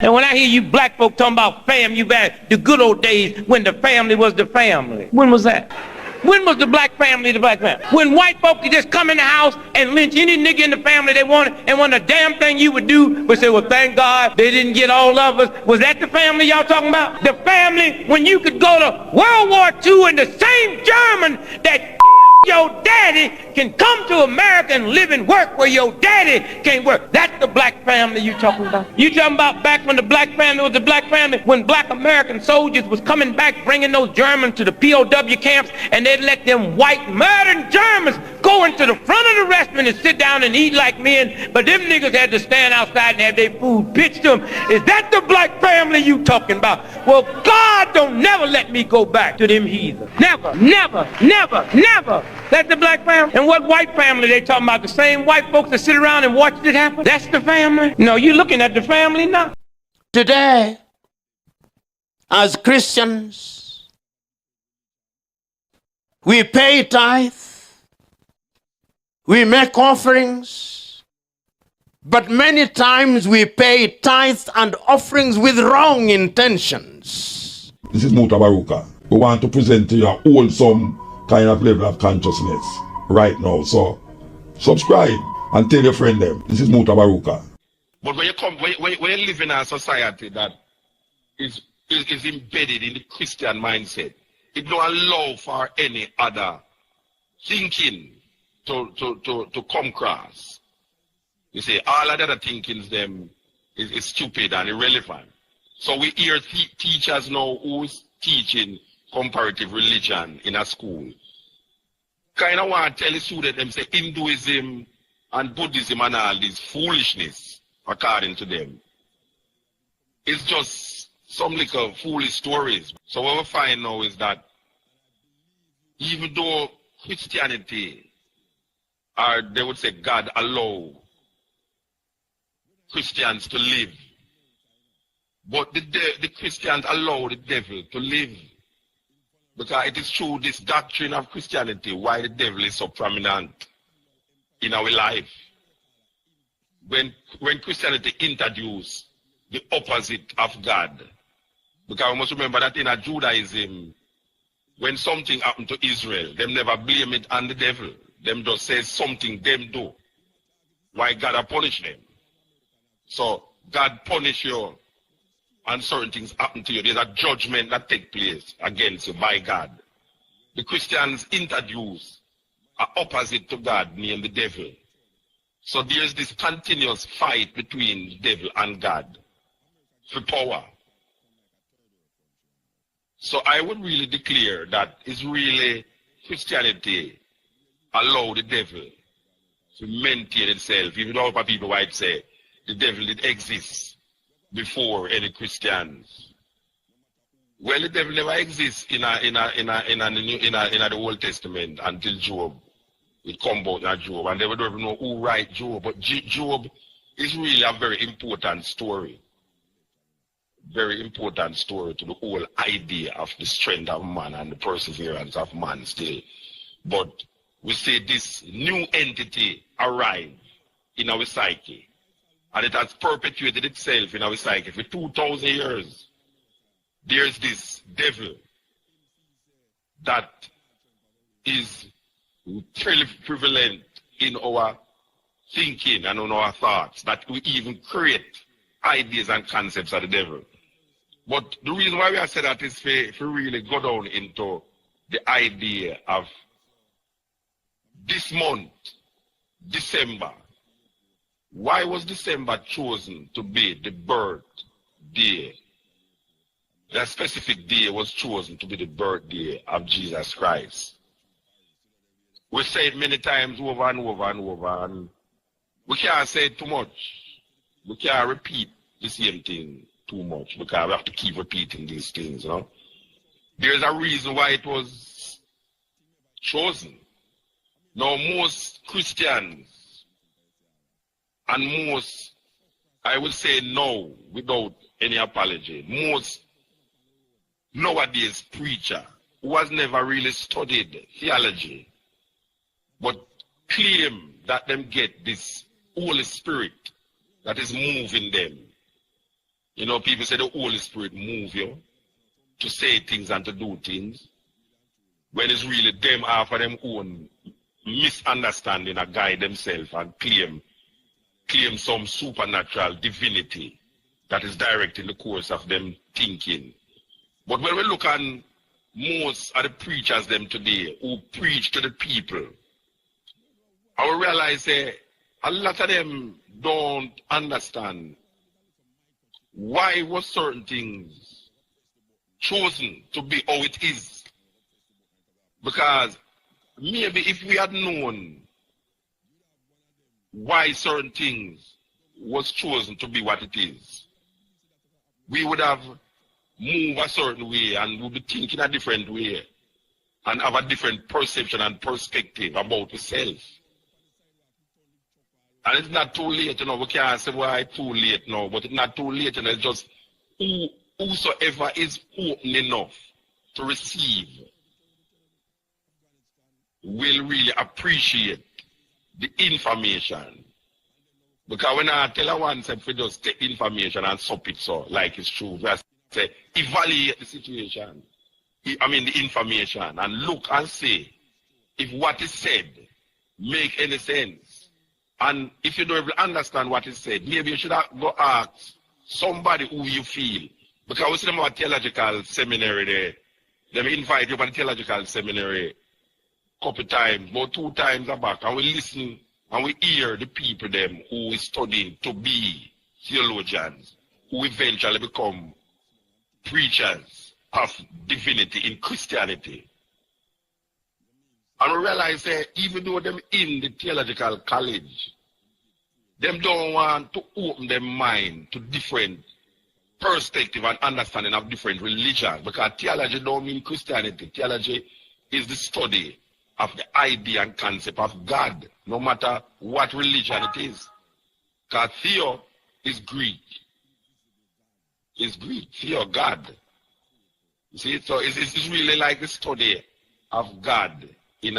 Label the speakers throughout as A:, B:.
A: And when I hear you black folk talking about fam, you back the good old days when the family was the family. When was that? When was the black family the black family? When white folk could just come in the house and lynch any nigga in the family they wanted, and when the damn thing you would do was say, well, thank God they didn't get all of us. Was that the family y'all talking about? The family when you could go to World War II and the same German that your daddy can come to America and live and work where your daddy can't work. That's the black family you talking about. You talking about back when the black family was the black family, when black American soldiers was coming back bringing those Germans to the POW camps, and they'd let them white murdering Germans go into the front of the restaurant and sit down and eat like men, but them niggas had to stand outside and have their food pitched to them. Is that the black family you talking about? Well, God don't never let me go back to them heathens. Never, never, never, never. That's the black family. And what white family they talking about? The same white folks that sit around and watch it happen? That's the family? No, you looking at the family now.
B: Today, as Christians, we pay tithe, we make offerings, but many times we pay tithes and offerings with wrong intentions.
C: This is Mutabaruka. We want to present to you a wholesome kind of level of consciousness right now. So subscribe and tell your friend them. This is Mutabaruka.
D: But when you live in a society that is embedded in the Christian mindset, it don't allow for any other thinking to come across. You see, all of the other thinkings them is stupid and irrelevant. So we hear teachers now who's teaching comparative religion in a school. Kind of want to tell the student them say Hinduism and Buddhism and all this foolishness, according to them. It's just some little foolish stories. So what we find now is that even though Christianity, or they would say God allow Christians to live, but the Christians allow the devil to live. Because it is through this doctrine of Christianity why the devil is so prominent in our life. When Christianity introduced the opposite of God, because we must remember that in a Judaism, when something happened to Israel, them never blame it on the devil. Them just say something them do. Why God have punished them. So God punish you and certain things happen to you. There's a judgment that takes place against you by God. The Christians introduce an opposite to God named the devil. So there's this continuous fight between the devil and God for power. So I would really declare that it's really Christianity allow the devil to maintain itself, even though people might say the devil did exist before any Christians. Well, the devil never exists in the Old Testament until Job. It come about in Job, and they don't even know who write Job. But Job is really a very important story. Very important story to the whole idea of the strength of man and the perseverance of man still. But we say this new entity arrive in our psyche. And it has perpetuated itself in our psyche for 2,000 years. There's this devil that is really prevalent in our thinking and in our thoughts, that we even create ideas and concepts of the devil. But the reason why we have said that is for really go down into the idea of this month, December. Why was December chosen to be the birthday? That specific day was chosen to be the birthday of Jesus Christ. We say it many times over and over and over, and we can't say it too much. We can't repeat the same thing too much because we have to keep repeating these things, you know. There's a reason why it was chosen. Now, most Christians and most, I will say no, without any apology, most nowadays preacher who has never really studied theology, but claim that them get this Holy Spirit that is moving them You know, people say the Holy Spirit move you to say things and to do things, when it's really them after them own misunderstanding and guide themselves and claim some supernatural divinity that is directing the course of them thinking. But when we look at most of the preachers them today who preach to the people, I will realize a lot of them don't understand why was certain things chosen to be how it is. Because maybe if we had known why certain things was chosen to be what it is, we would have moved a certain way and would be thinking a different way and have a different perception and perspective about ourselves. And it's not too late, you know, we can't say why it's too late now, but it's not too late, and it's just whosoever is open enough to receive will really appreciate the information. Because when I tell her once, if we just take information and sup it so, like it's true, we say, evaluate the situation, the information, and look and see if what is said make any sense. And if you don't even understand what is said, maybe you should go ask somebody who you feel. Because we see them at theological seminary there. They invite you to a theological seminary a couple times, about 2 times back, and we listen and we hear the people them who is studying to be theologians, who eventually become preachers of divinity in Christianity. And we realize that even though them in the theological college, them don't want to open their mind to different perspective and understanding of different religions. Because theology don't mean Christianity. Theology is the study of the idea and concept of God, no matter what religion it is. Because theo is Greek. It's Greek. Theo, God. You see, so it's really like the study of God in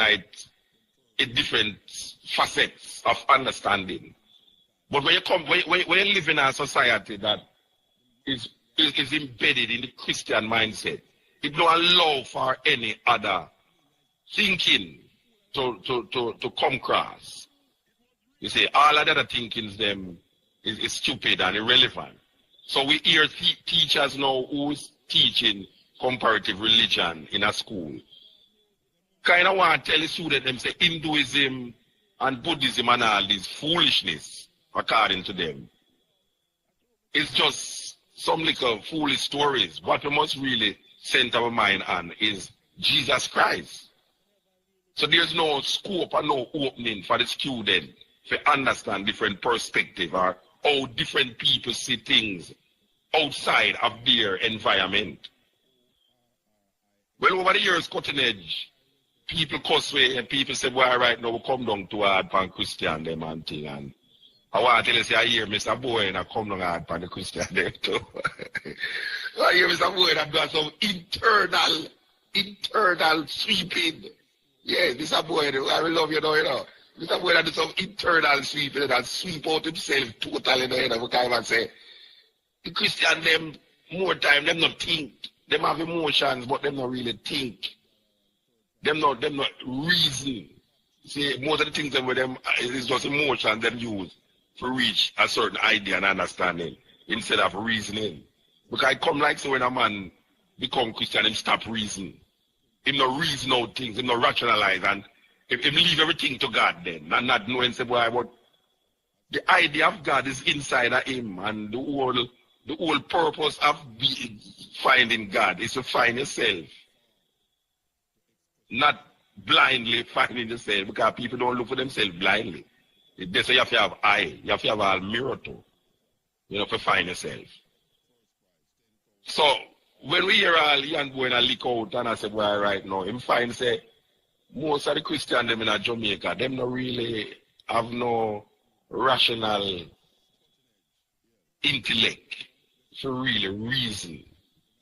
D: different facets of understanding. But when you live in a society that is embedded in the Christian mindset, it don't allow for any other thinking to come across. You see, all of the other thinkings them is stupid and irrelevant. So we hear teachers now who's teaching comparative religion in a school kind of want to tell the student them say Hinduism and Buddhism and all this foolishness according to them. It's just some little foolish stories. What we must really center our mind on is Jesus Christ. So there's no scope or no opening for the student to understand different perspective or how different people see things outside of their environment. Well, over the years, cutting edge, people cuss way and people say, well, right now we come down to hard pan Christian them and thing. And I want to tell you, say, I hear Mr. Boy and I come down hard pan the Christian them too. I hear Mr. Boy and I've got some internal sweeping. Yeah, Mr. Boy, I will love you now, you know. Mr. Boy do some internal sweeping and sweep out himself totally, you know, we can't even say. The Christian them, more time, them not think. Them have emotions, but them not really think. Them not reason. See, most of the things them with them is just emotion them use to reach a certain idea and understanding instead of reasoning. Because I come like so when a man become Christian, him stop reasoning. Him not reason out things, him not rationalize, and him leave everything to God then, and not knowing say, boy, but the idea of God is inside of him, and the whole purpose of finding God is to find yourself. Not blindly finding yourself, because people don't look for themselves blindly. They say you have to have eye, you have to have a mirror too, you know, to find yourself. So when we hear all young boy and a leak out and I say, well, right now, him find say most of the Christian them in Jamaica, them not really have no rational intellect to really reason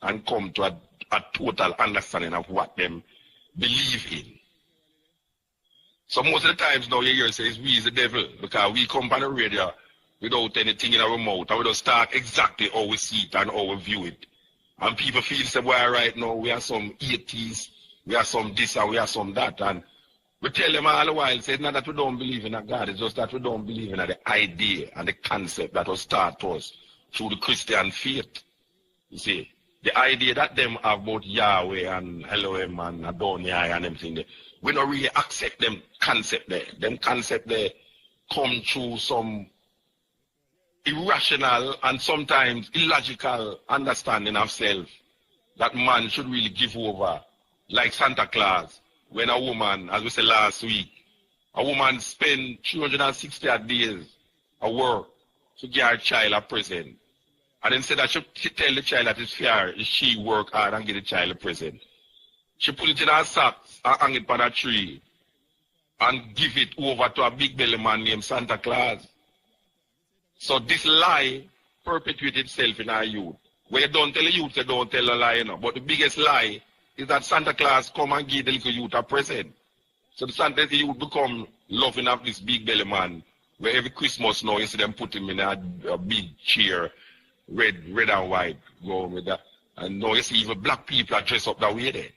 D: and come to a total understanding of what them believe in. So most of the times now you hear say we is the devil, because we come on the radio without anything in our mouth, and we just talk exactly how we see it and how we view it. And people feel say, well, right now we are some atheists, we are some this and we are some that. And we tell them all the while, say, it's not that we don't believe in a God, it's just that we don't believe in the idea and the concept that was taught to us through the Christian faith. You see, the idea that them have about Yahweh and Elohim and Adonai and everything, we don't really accept them concept there. Them concept there come through some irrational and sometimes illogical understanding of self that man should really give over. Like Santa Claus, when a woman, as we said last week, a woman spend 360 days at work to get her child a present. And instead that she tell the child that it's fair if she work hard and get the child a present, she put it in her socks and hang it on a tree and give it over to a big belly man named Santa Claus. So this lie perpetuates itself in our youth. Where you don't tell the youth, you don't tell a lie, you know. But the biggest lie is that Santa Claus come and give the little youth a present. So the youth become loving of this big belly man, where every Christmas now, you see them put him in a big chair, red and white, go with that. And now you see even black people are dressed up that way there.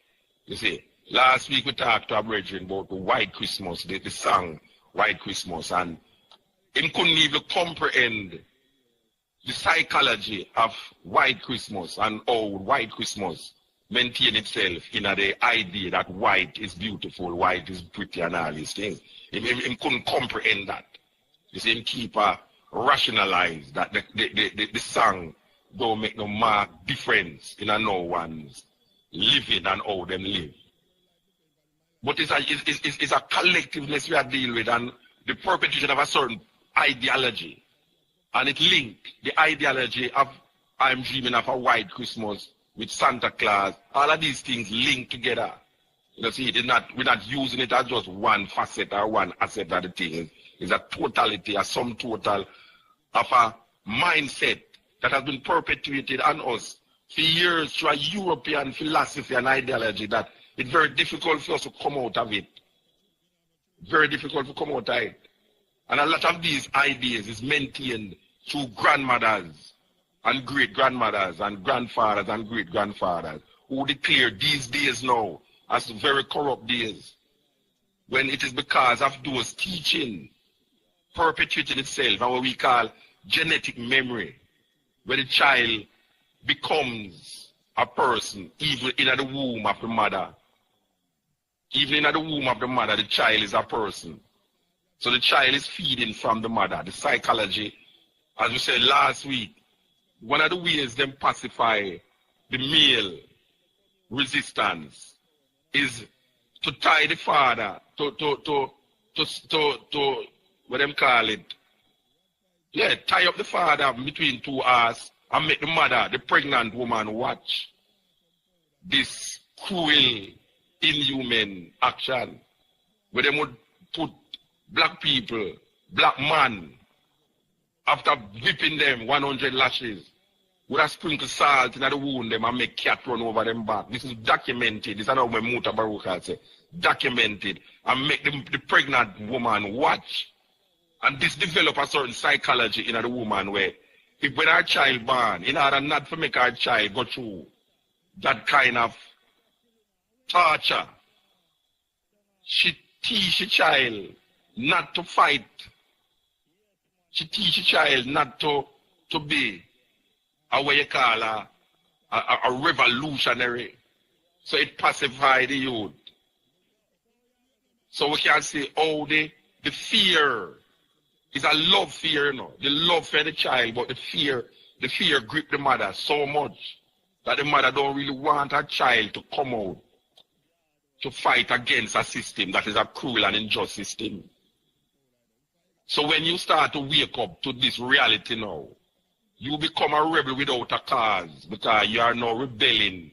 D: You see, last week we talked to our brethren about the White Christmas, the song White Christmas, and he couldn't even comprehend the psychology of White Christmas and how White Christmas maintain itself in the idea that white is beautiful, white is pretty and all these things. He couldn't comprehend that. You see, him keep rationalize that the song don't make no mark difference in no one's living and how them live. But it's a collectiveness we are dealing with, and the perpetuation of a certain ideology. And it linked the ideology of I'm dreaming of a white Christmas with Santa Claus. All of these things linked together. You know, see, we're not using it as just one facet or one aspect of the thing. It's a totality, a sum total of a mindset that has been perpetuated on us for years through a European philosophy and ideology that it's very difficult for us to come out of it. Very difficult to come out of it. And a lot of these ideas is maintained through grandmothers and great-grandmothers and grandfathers and great-grandfathers who declare these days now as very corrupt days, when it is because of those teaching perpetuating itself and what we call genetic memory, where the child becomes a person even in the womb of the mother. Even in the womb of the mother, the child is a person. So the child is feeding from the mother. The psychology, as we said last week, one of the ways them pacify the male resistance is to tie the father to what them call it. Yeah, tie up the father between two arms and make the mother, the pregnant woman, watch this cruel, inhuman action where they would put black people, black man, after whipping them 100 lashes, would have sprinkled salt in the wound them and make cat run over them back. This is documented. This is how my Mutabaruka say. Documented. And make the pregnant woman watch. And this develop a certain psychology in the woman where if when her child born, in order not to make her child go through that kind of torture, she teach the child not to fight. She teach the child not to be a what you call a revolutionary. So it pacifies the youth. So we can say, oh, the fear is a love fear, you know. The love for the child, but the fear grip the mother so much that the mother don't really want her child to come out to fight against a system that is a cruel and unjust system. So when you start to wake up to this reality now, you become a rebel without a cause because you are now rebelling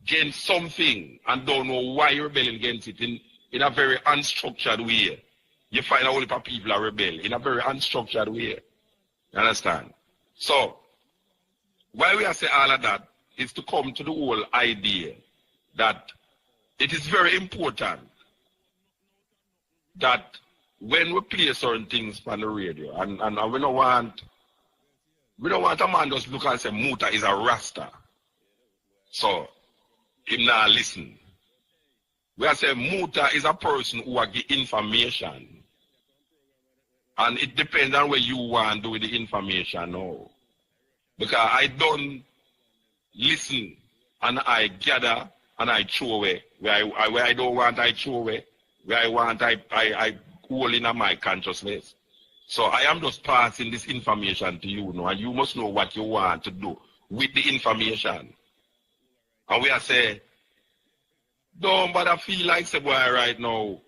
D: against something and don't know why you're rebelling against it in a very unstructured way. You find a whole heap of people are rebel in a very unstructured way. You understand? So, why we are saying all of that is to come to the whole idea that it is very important that when we play certain things on the radio, and we don't want a man just look and say Muta is a Rasta. So him not listen. We are saying Muta is a person who will give information. And it depends on where you want to do with the information now. Because I don't listen and I gather and I throw away. Where I don't want, I throw away. Where I want, I hold in my consciousness. So I am just passing this information to you now, and you must know what you want to do with the information. And we are saying, don't bother feel like say boy right now,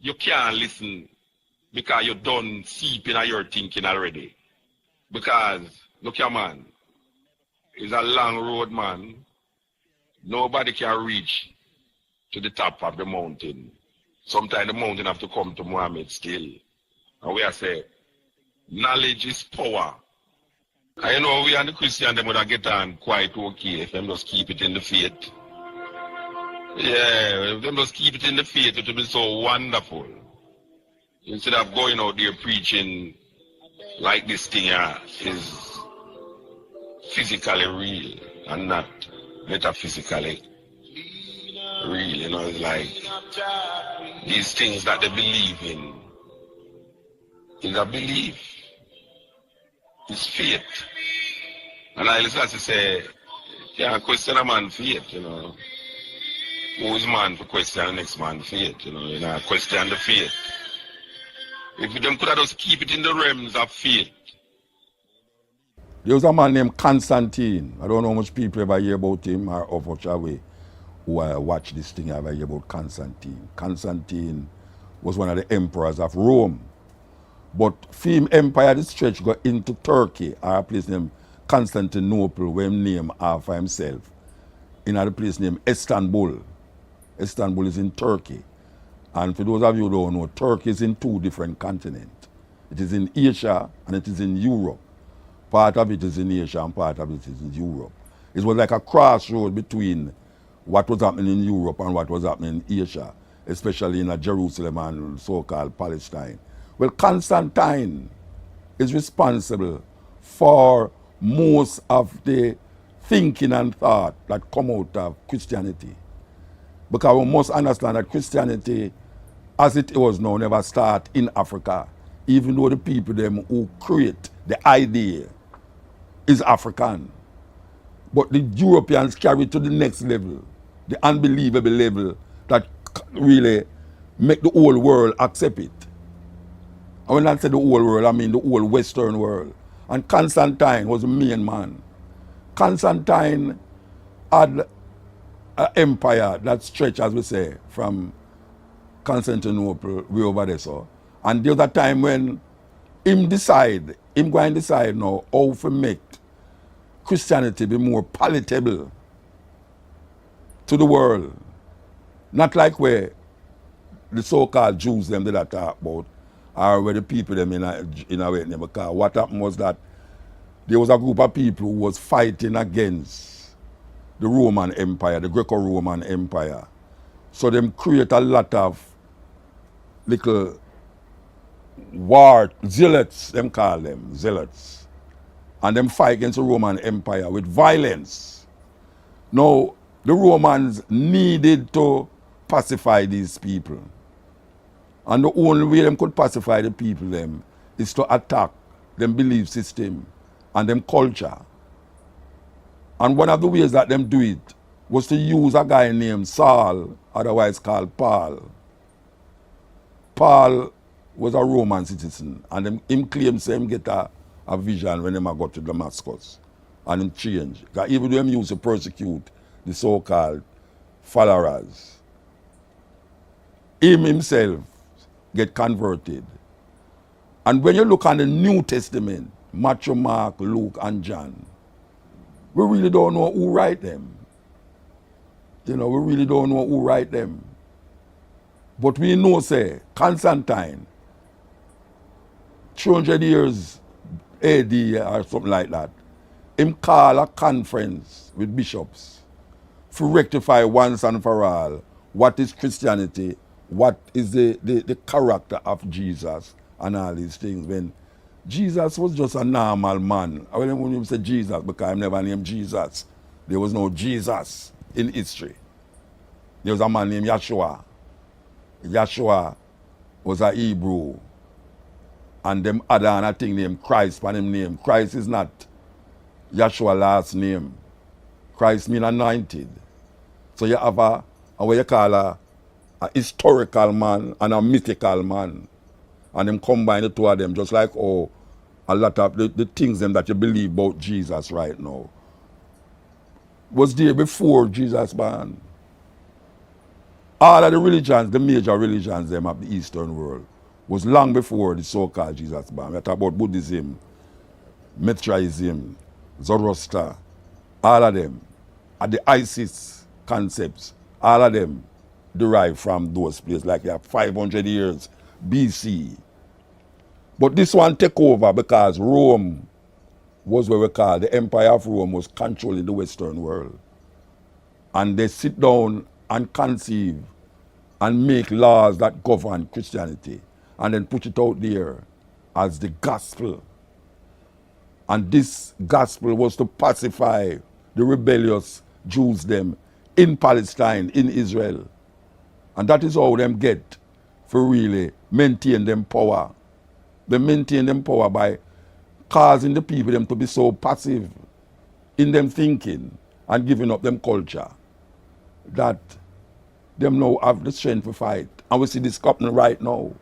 D: you can't listen because you done seeping at your thinking already. Because, look here man, it's a long road man. Nobody can reach to the top of the mountain. Sometimes the mountain have to come to Muhammad still. And we are saying, knowledge is power. I know we and the Christian them would get on quite okay if them just keep it in the faith. Yeah, if them just keep it in the faith, it will be so wonderful. Instead of going out there preaching like this thing is physically real and not metaphysically real. You know, it's like these things that they believe in is a belief. It's faith. And I listen to say, yeah, question a man faith, you know. Who is man for question the next man faith, you know, question the faith. If them could have just keep it in the realms of faith.
C: There was a man named Constantine. I don't know how much people ever hear about him or of which way who watch this thing ever hear about Constantine. Constantine was one of the emperors of Rome. But Fame Empire, the stretch got into Turkey, or a place named Constantinople, where he named after himself, in a place named Istanbul. Istanbul is in Turkey. And for those of you who don't know, Turkey is in two different continents. It is in Asia and it is in Europe. Part of it is in Asia and part of it is in Europe. It was like a crossroad between what was happening in Europe and what was happening in Asia, especially in Jerusalem and so-called Palestine. Well, Constantine is responsible for most of the thinking and thought that come out of Christianity. Because we must understand that Christianity, as it was now, never start in Africa, even though the people them who create the idea is African. But the Europeans carry it to the next level, the unbelievable level that really make the whole world accept it. And when I say the whole world, I mean the whole Western world. And Constantine was the main man. Constantine had an empire that stretched, as we say, from Constantinople way over there. So. And there was a time when him going to decide now how to make Christianity be more palatable to the world. Not like where the so-called Jews them did that talk about, or where the people them in a way. Because what happened was that there was a group of people who was fighting against the Roman Empire, the Greco-Roman Empire. So them create a lot of little war zealots, them call them zealots. And them fight against the Roman Empire with violence. Now, the Romans needed to pacify these people. And the only way them could pacify the people them is to attack them belief system and them culture. And one of the ways that them do it was to use a guy named Saul, otherwise called Paul. Paul was a Roman citizen, and him claims him get a vision when he got to Damascus. And him change. Because even though him used to persecute the so-called followers, him himself get converted. And when you look at the New Testament, Matthew, Mark, Luke, and John, we really don't know who write them. You know, we really don't know who write them. But we know, say, Constantine, 200 years AD or something like that, him call a conference with bishops to rectify once and for all what is Christianity, what is the character of Jesus and all these things, when Jesus was just a normal man. I don't want to say Jesus because I'm never named Jesus. There was no Jesus in history. There was a man named Yeshua. Yeshua was a Hebrew. And them other and a thing named Christ for him name. Christ is not Yeshua last name. Christ mean anointed. So you have a what you call a historical man and a mythical man. And them combine the two of them, just like a lot of the things them that you believe about Jesus right now was there before Jesus born. All of the religions, the major religions them of the Eastern world, was long before the so-called Jesus born. We talk about Buddhism, Mithraism, Zoroaster, all of them, and the Isis concepts, all of them derived from those places, like 500 years BC. But this one take over because Rome was what we call the Empire of Rome was controlling the Western world. And they sit down and conceive and make laws that govern Christianity and then put it out there as the gospel. And this gospel was to pacify the rebellious Jews them in Palestine, in Israel. And that is how them get for really maintain them power. They maintain them power by causing the people them to be so passive in them thinking and giving up them culture that them now have the strength to fight. And we see this happening right now.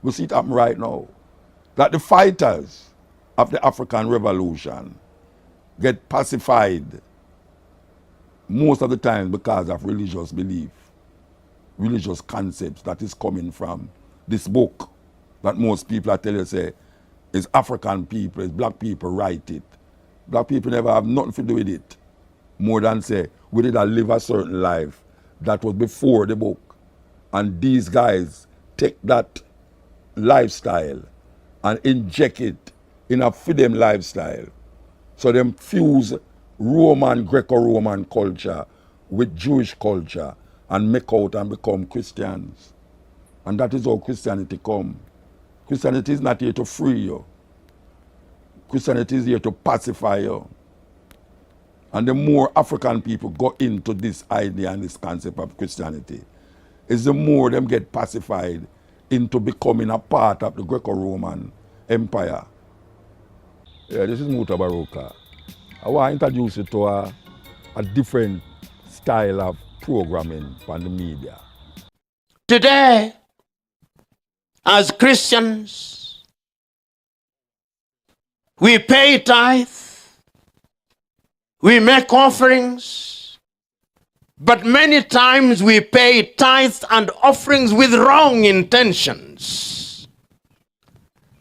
C: We see it happen right now. That the fighters of the African Revolution get pacified most of the time because of religious belief, religious concepts that is coming from this book that most people I tell you say is African people, is black people write it. Black people never have nothing to do with it. More than say, we did live a certain life that was before the book. And these guys take that lifestyle and inject it in a freedom lifestyle. So them fuse Roman, Greco-Roman culture with Jewish culture and make out and become Christians. And that is how Christianity come. Christianity is not here to free you. Christianity is here to pacify you. And the more African people go into this idea and this concept of Christianity, is the more them get pacified into becoming a part of the Greco-Roman Empire. Yeah, this is Mutabaruka. I want to introduce you to a different style of programming on the media.
B: Today, as Christians, we pay tithe, we make offerings, but many times we pay tithes and offerings with wrong intentions.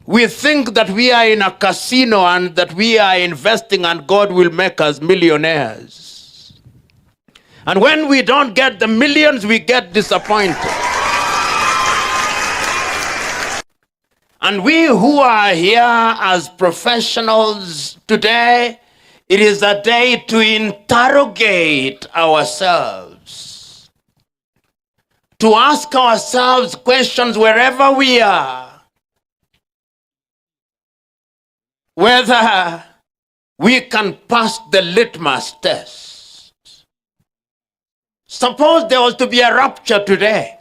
B: We think that we are in a casino and that we are investing and God will make us millionaires. And when we don't get the millions, we get disappointed. And we who are here as professionals today, it is a day to interrogate ourselves, to ask ourselves questions wherever we are, whether we can pass the litmus test. Suppose there was to be a rapture today,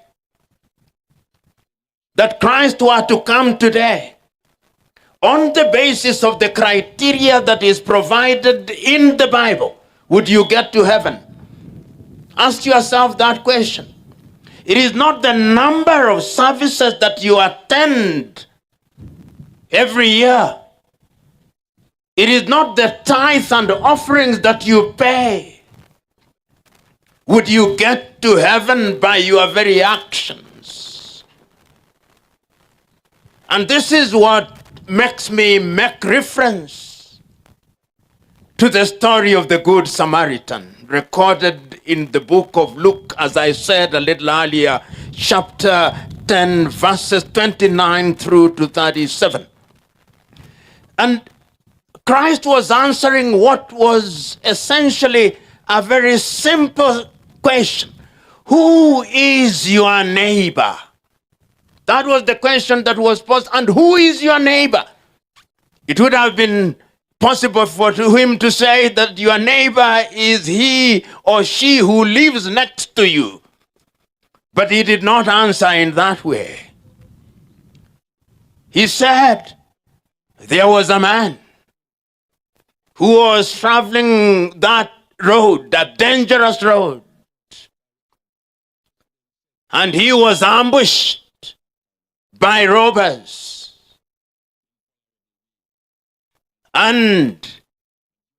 B: that Christ were to come today, on the basis of the criteria that is provided in the Bible, would you get to heaven? Ask yourself that question. It is not the number of services that you attend every year. It is not the tithes and offerings that you pay. Would you get to heaven by your very actions? And this is what makes me make reference to the story of the Good Samaritan, recorded in the book of Luke, as I said a little earlier, chapter 10, verses 29 through to 37. And Christ was answering what was essentially a very simple question. Who is your neighbor? That was the question that was posed. And who is your neighbor? It would have been possible for him to say that your neighbor is he or she who lives next to you. But he did not answer in that way. He said, there was a man who was traveling that road, that dangerous road. And he was ambushed by robbers. And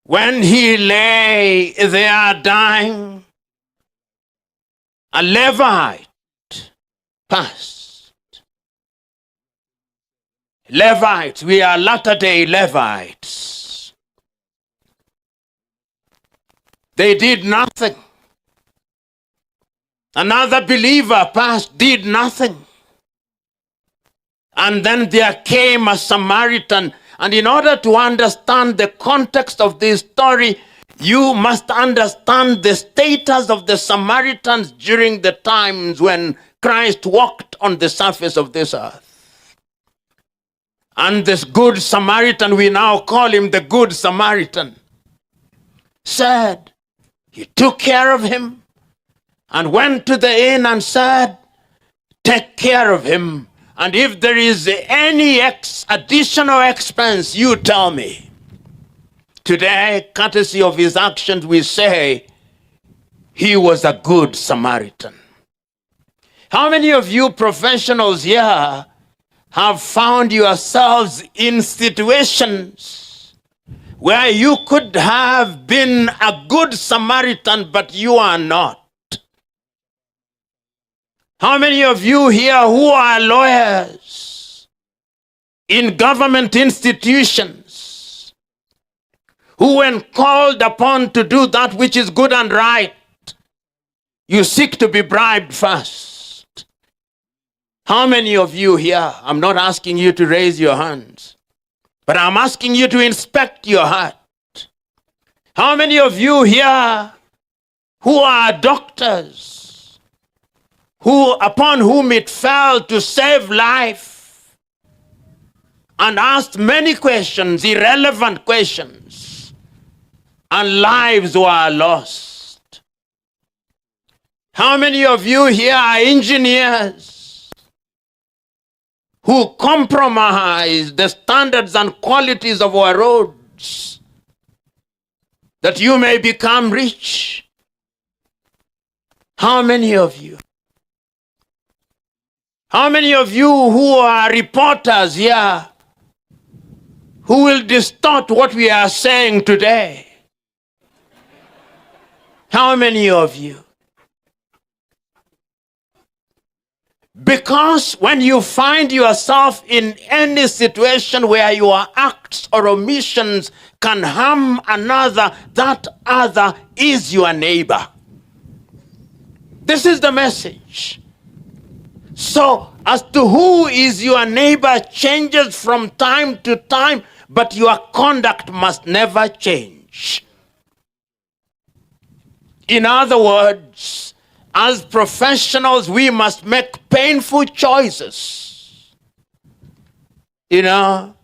B: when he lay there dying, a Levite passed. Levites, we are latter-day Levites. They did nothing. Another believer passed, did nothing. And then there came a Samaritan. And in order to understand the context of this story, you must understand the status of the Samaritans during the times when Christ walked on the surface of this earth. And this good Samaritan, we now call him the Good Samaritan, said, he took care of him and went to the inn and said, take care of him. And if there is any additional expense, you tell me. Today, courtesy of his actions, we say he was a good Samaritan. How many of you professionals here have found yourselves in situations where you could have been a good Samaritan, but you are not? How many of you here who are lawyers in government institutions, who when called upon to do that which is good and right, you seek to be bribed first? How many of you here, I'm not asking you to raise your hands, but I'm asking you to inspect your heart. How many of you here who are doctors, upon whom it fell to save life and asked many questions, irrelevant questions, and lives were lost? How many of you here are engineers who compromise the standards and qualities of our roads that you may become rich? How many of you? How many of you who are reporters here who will distort what we are saying today? How many of you? Because when you find yourself in any situation where your acts or omissions can harm another, that other is your neighbor. This is the message. So, as to who is your neighbor changes from time to time, but your conduct must never change. In other words, as professionals, we must make painful choices. You know,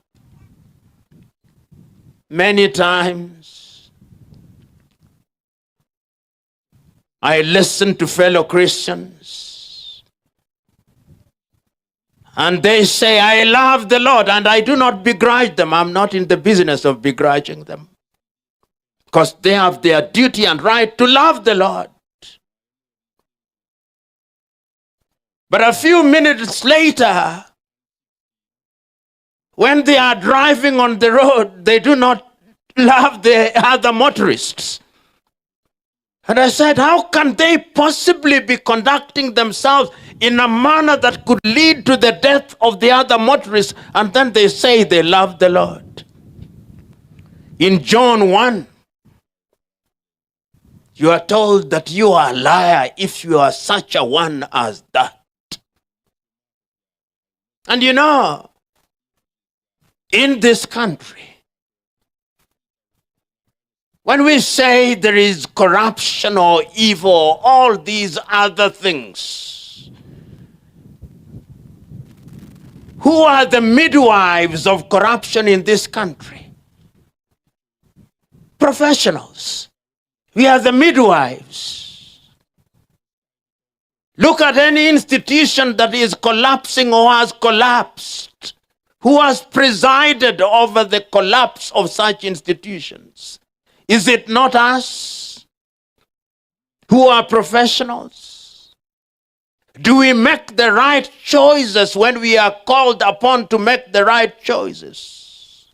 B: many times I listen to fellow Christians, and they say, I love the Lord, and I do not begrudge them. I'm not in the business of begrudging them, because they have their duty and right to love the Lord. But a few minutes later, when they are driving on the road, they do not love the other motorists. And I said, how can they possibly be conducting themselves in a manner that could lead to the death of the other motorists, and then they say they love the Lord? In John 1, you are told that you are a liar if you are such a one as that. And you know, in this country, when we say there is corruption or evil, all these other things, Who are the midwives of corruption in this country? Professionals. We are the midwives. Look at any institution that is collapsing or has collapsed. Who has presided over the collapse of such institutions? Is it not us who are professionals? Do we make the right choices when we are called upon to make the right choices?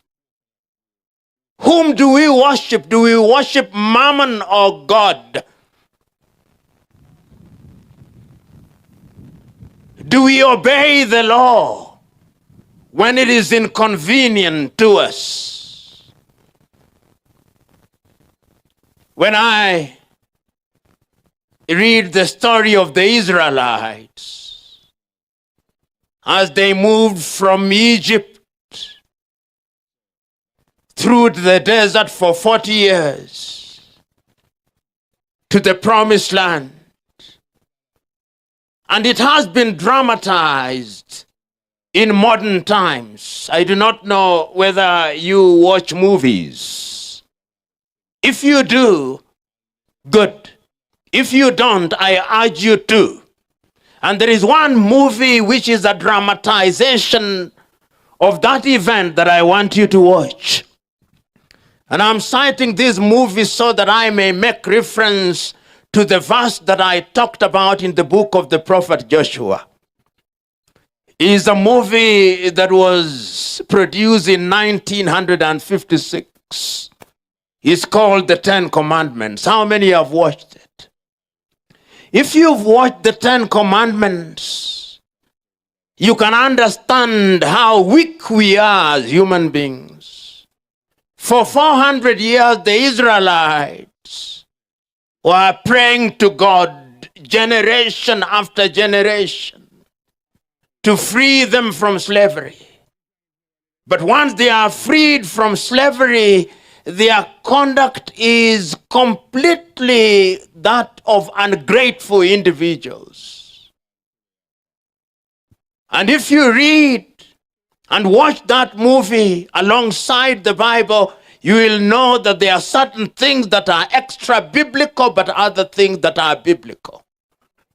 B: Whom do we worship? Do we worship Mammon or God? Do we obey the law when it is inconvenient to us? When I read the story of the Israelites as they moved from Egypt through the desert for 40 years to the promised land, and it has been dramatized in modern times. I do not know whether you watch movies. If you do, good. If you don't, I urge you to. And there is one movie which is a dramatization of that event that I want you to watch. And I'm citing this movie so that I may make reference to the verse that I talked about in the book of the prophet Joshua. It is a movie that was produced in 1956. It's called The Ten Commandments. How many have watched it? If you've watched the Ten Commandments, you can understand how weak we are as human beings. For 400 years, the Israelites were praying to God generation after generation to free them from slavery. But once they are freed from slavery, their conduct is completely that of ungrateful individuals. And if you read and watch that movie alongside the Bible, you will know that there are certain things that are extra biblical, but other things that are biblical.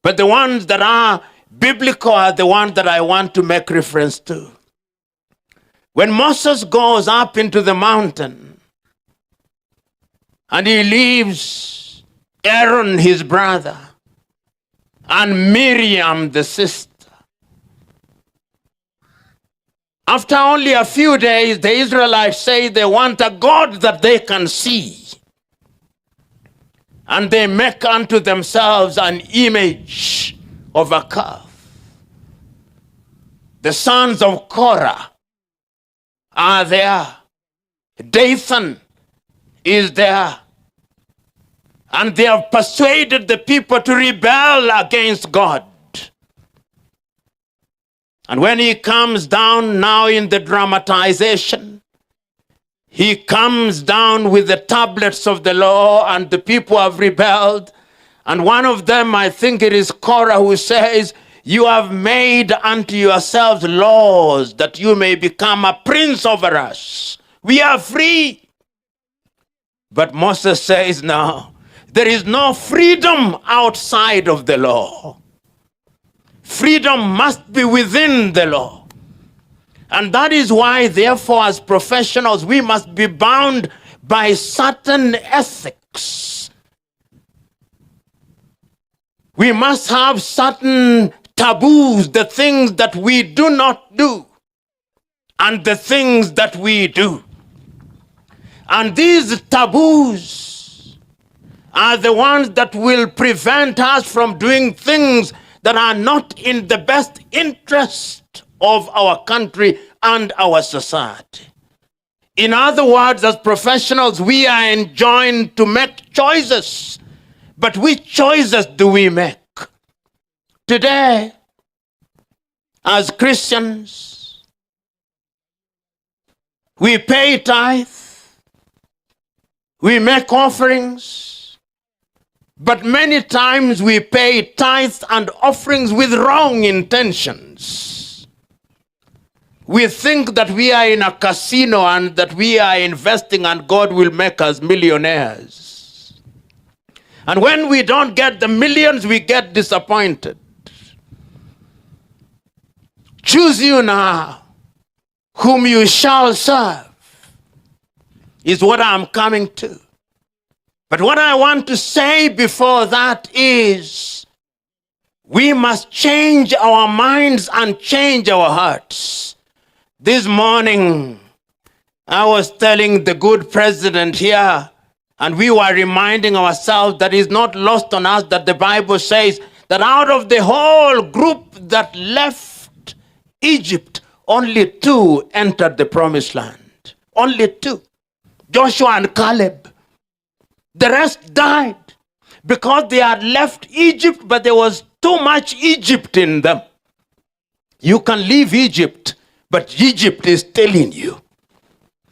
B: But the ones that are biblical are the ones that I want to make reference to. When Moses goes up into the mountain and he leaves Aaron, his brother, and Miriam, the sister, after only a few days, the Israelites say they want a God that they can see. And they make unto themselves an image of a calf. The sons of Korah are there. Dathan is there. And they have persuaded the people to rebel against God. And when he comes down now in the dramatization, he comes down with the tablets of the law, and the people have rebelled. And one of them, I think it is Korah, who says, "You have made unto yourselves laws that you may become a prince over us. We are free." But Moses says, no, there is no freedom outside of the law. Freedom must be within the law. And that is why, therefore, as professionals, we must be bound by certain ethics. We must have certain taboos, the things that we do not do, and the things that we do. And these taboos are the ones that will prevent us from doing things that are not in the best interest of our country and our society. In other words, as professionals, we are enjoined to make choices. But which choices do we make? Today, as Christians, we pay tithe, we make offerings, but many times we pay tithes and offerings with wrong intentions. we think that we are in a casino and that we are investing and God will make us millionaires. And when we don't get the millions, we get disappointed. Choose you now whom you shall serve, is what I'm coming to. But what I want to say before that is, we must change our minds and change our hearts. This morning, I was telling the good president here, and we were reminding ourselves that it's not lost on us that the Bible says that out of the whole group that left Egypt, only 2 entered the promised land. Only 2. Joshua and Caleb. The rest died because they had left Egypt, but there was too much Egypt in them. You can leave Egypt, but Egypt is still in you.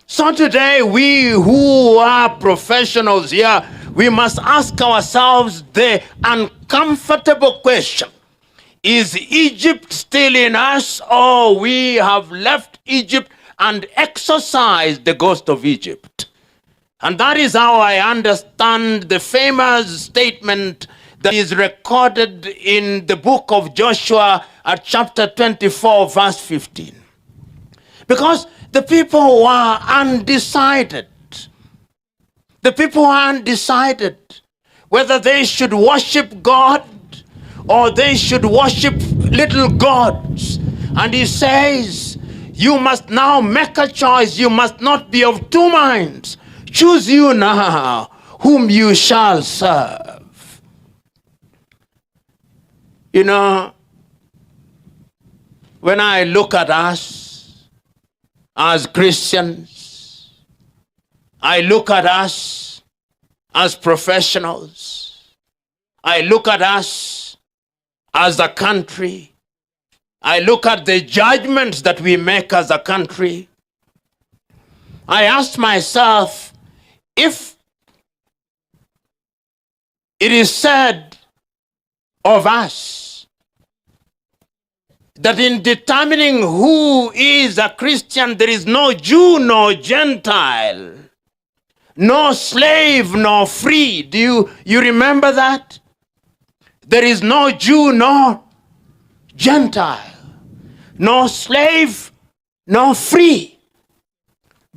B: So today, we who are professionals here, we must ask ourselves the uncomfortable question. Is Egypt still in us, or we have left Egypt and exorcised the ghost of Egypt? And that is how I understand the famous statement that is recorded in the book of Joshua at chapter 24, verse 15. Because the people were undecided. The people were undecided whether they should worship God or they should worship little gods. And he says, you must now make a choice. You must not be of 2 minds. Choose you now whom you shall serve. You know, when I look at us as Christians, I look at us as professionals, I look at us as a country, I look at the judgments that we make as a country, I ask myself, if it is said of us that in determining who is a Christian, there is no Jew nor Gentile, no slave nor free. Do you remember that? There is no Jew nor Gentile, no slave nor free.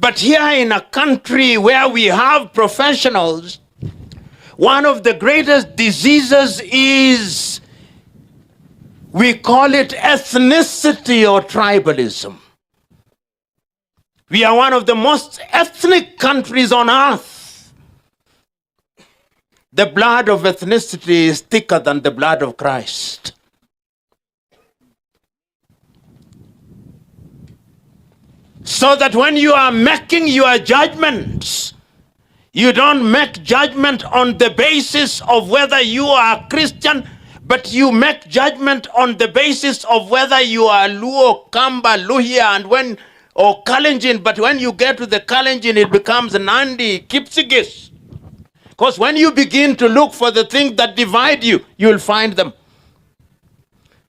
B: But here in a country where we have professionals, one of the greatest diseases is, we call it ethnicity or tribalism. We are one of the most ethnic countries on earth. The blood of ethnicity is thicker than the blood of Christ. So that when you are making your judgments, you don't make judgment on the basis of whether you are Christian, but you make judgment on the basis of whether you are Luo, Kamba, Luhya, or Kalenjin. But when you get to the Kalenjin, it becomes Nandi, Kipsigis. Because when you begin to look for the things that divide you, you'll find them.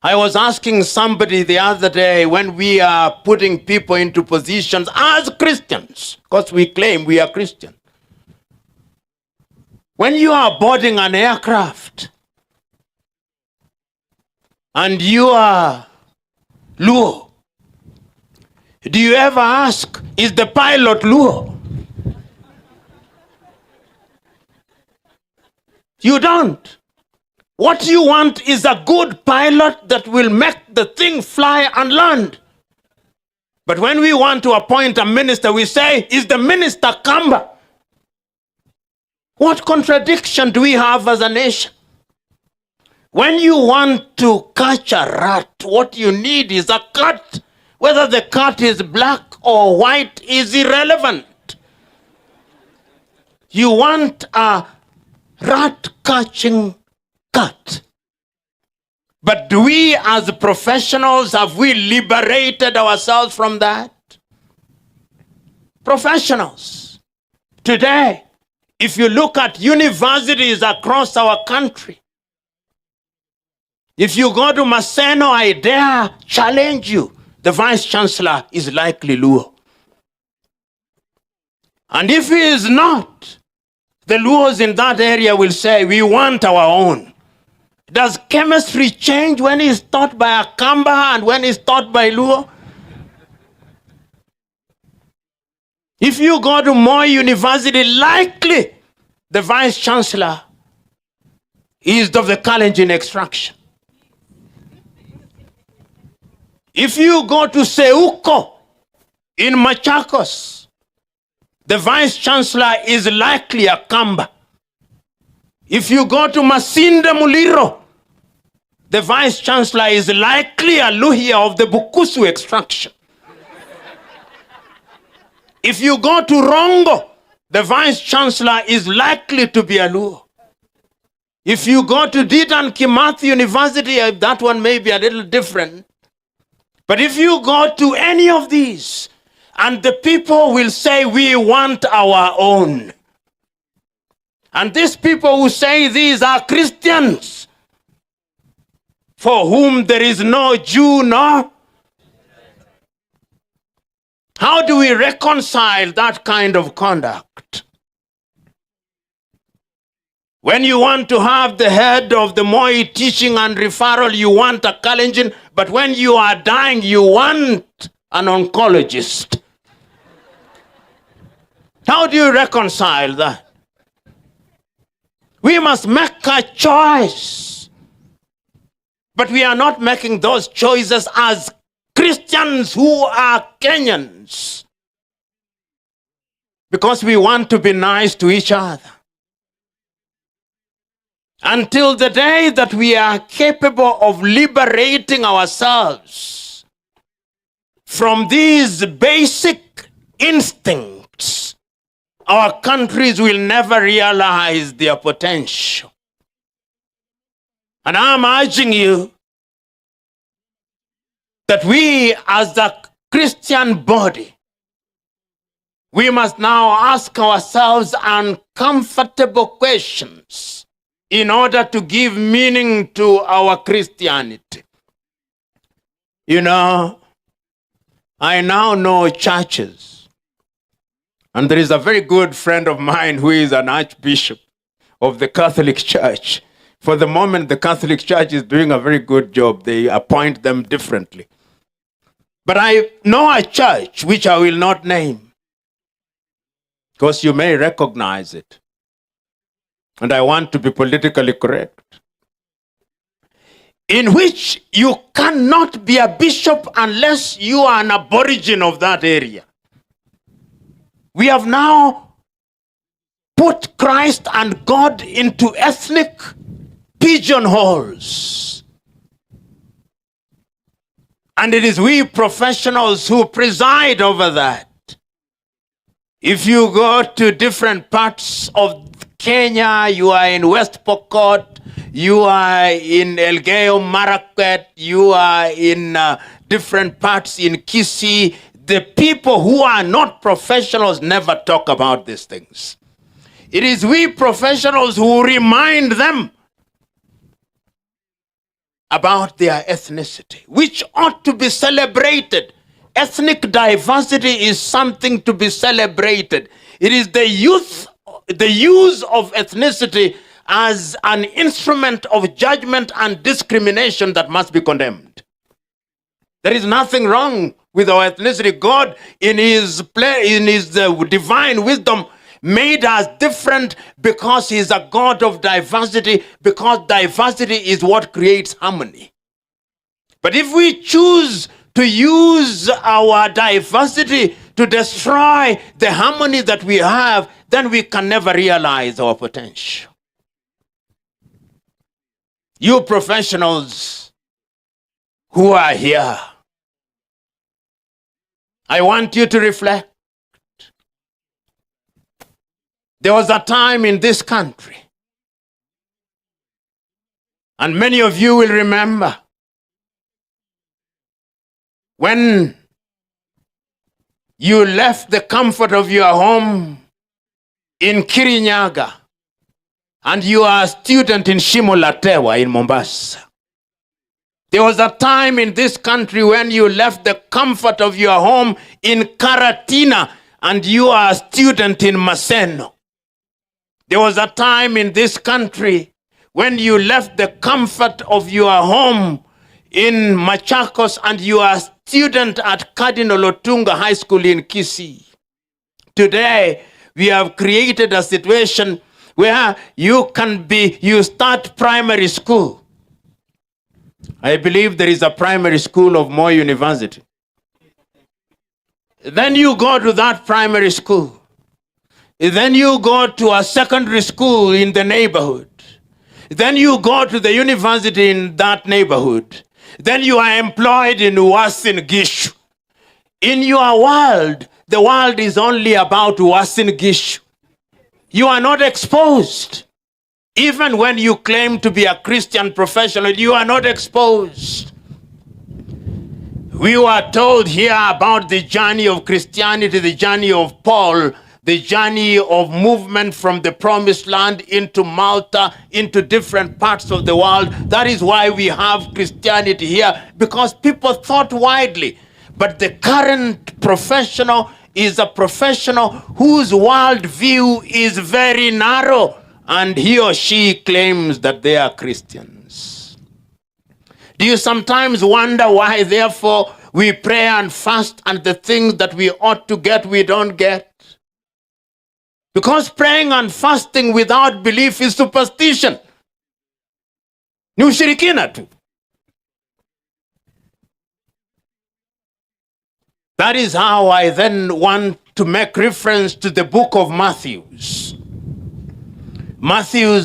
B: I was asking somebody the other day, when we are putting people into positions as Christians, because we claim we are Christian. When you are boarding an aircraft and you are Luo, do you ever ask, is the pilot Luo? You don't. What you want is a good pilot that will make the thing fly and land. But when we want to appoint a minister, we say, is the minister Kamba? What contradiction do we have as a nation? When you want to catch a rat, what you need is a cat. Whether the cat is black or white is irrelevant. You want a rat-catching cat. But do we as professionals, have we liberated ourselves from that? Professionals. Today, if you look at universities across our country, if you go to Maseno, I dare challenge you the vice chancellor is likely Luo. And if he is not, the Luos in that area will say, we want our own. Does chemistry change when it's taught by a Kamba and when it's taught by Luo? If you go to Moi University, likely the vice chancellor is of the Kalenjin extraction. If you go to Seuko in Machakos, the vice chancellor is likely a Kamba. If you go to Masinde Muliro, the vice chancellor is likely a Luhia of the Bukusu extraction. If you go to Rongo, the vice chancellor is likely to be a Luo. If you go to Dedan Kimathi University, that one may be a little different. But if you go to any of these, and the people will say, we want our own. And these people who say these are Christians, for whom there is no Jew nor. How do we reconcile that kind of conduct? When you want to have the head of the Moi teaching and referral, you want a Kalenjin, but when you are dying, you want an oncologist. How do you reconcile that? We must make a choice. But we are not making those choices as Christians who are Kenyans, because we want to be nice to each other. Until the day that we are capable of liberating ourselves from these basic instincts, our countries will never realize their potential. And I'm urging you that we as the Christian body, we must now ask ourselves uncomfortable questions in order to give meaning to our Christianity. You know, I now know churches, and there is a very good friend of mine who is an archbishop of the Catholic Church. For the moment, the Catholic Church is doing a very good job. They appoint them differently. But I know a church which I will not name, because you may recognize it. And I want to be politically correct, in which you cannot be a bishop unless you are an aborigine of that area. We have now put Christ and God into ethnic pigeonholes. And it is we professionals who preside over that. If you go to different parts of Kenya, you are in West Pokot, you are in Elgeyo Marakwet, you are in different parts in Kisii, the people who are not professionals never talk about these things. It is we professionals who remind them about their ethnicity, which ought to be celebrated. Ethnic diversity is something to be celebrated. It is the use of ethnicity as an instrument of judgment and discrimination that must be condemned. There is nothing wrong with our ethnicity. God, in his divine wisdom, made us different because he is a God of diversity, because diversity is what creates harmony. But if we choose to use our diversity to destroy the harmony that we have, then we can never realize our potential. You professionals who are here, I want you to reflect. There was a time in this country, and many of you will remember, when you left the comfort of your home in Kirinyaga and you are a student in Shimo La Tewa in Mombasa. There was a time in this country when you left the comfort of your home in Karatina and you are a student in Maseno. There was a time in this country when you left the comfort of your home in Machakos and you are a student at Cardinal Otunga High School in Kisii. Today, we have created a situation where you start primary school. I believe there is a primary school of Moi University. Then you go to that primary school. Then you go to a secondary school in the neighborhood. Then you go to the university in that neighborhood. Then you are employed in Uasin Gishu. In your world, the world is only about Uasin Gishu. You are not exposed. Even when you claim to be a Christian professional, you are not exposed. We were told here about the journey of Christianity, the journey of Paul, the journey of movement from the promised land into Malta, into different parts of the world. That is why we have Christianity here, because people thought widely. But the current professional is a professional whose worldview is very narrow, and he or she claims that they are Christians. Do you sometimes wonder why, therefore, we pray and fast and the things that we ought to get, we don't get? Because praying and fasting without belief is superstition. Ni ushirikina tu. That is how I then want to make reference to the book of Matthew. Matthew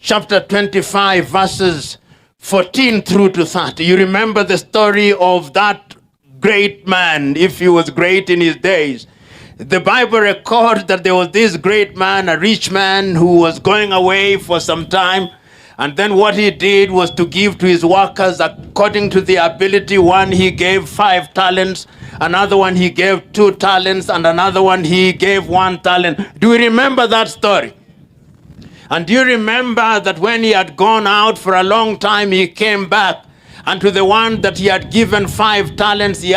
B: chapter 25 verses 14 through to 30. You remember the story of that great man, if he was great in his days. The Bible records that there was this great man, a rich man, who was going away for some time. And then what he did was to give to his workers according to their ability. One he gave 5 talents, another one he gave 2 talents, and another one he gave 1 talent. Do you remember that story? And do you remember that when he had gone out for a long time, he came back, and to the one that he had given 5 talents, he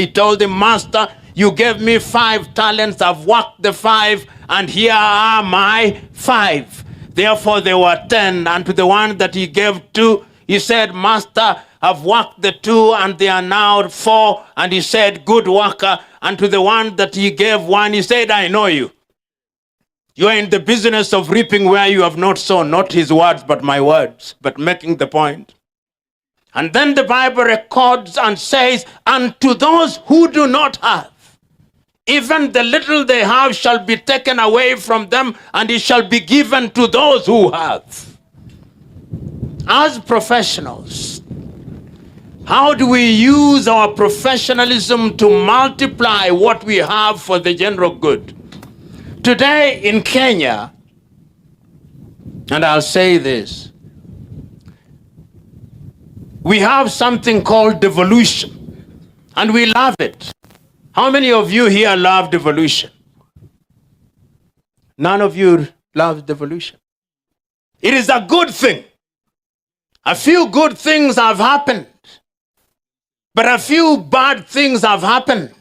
B: told him, Master, you gave me 5 talents, I've worked the 5, and here are my 5. Therefore there were 10. And to the one that he gave 2, he said, Master, I've worked the 2, and they are now 4. And he said, good worker. And to the one that he gave 1, he said, I know you. You are in the business of reaping where you have not sown, not his words, but my words, but making the point. And then the Bible records and says, and to those who do not have, even the little they have shall be taken away from them, and it shall be given to those who have. As professionals, how do we use our professionalism to multiply what we have for the general good? Today in Kenya, and I'll say this, we have something called devolution, and we love it. How many of you here love devolution? None of you love devolution. It is a good thing. A few good things have happened, but a few bad things have happened.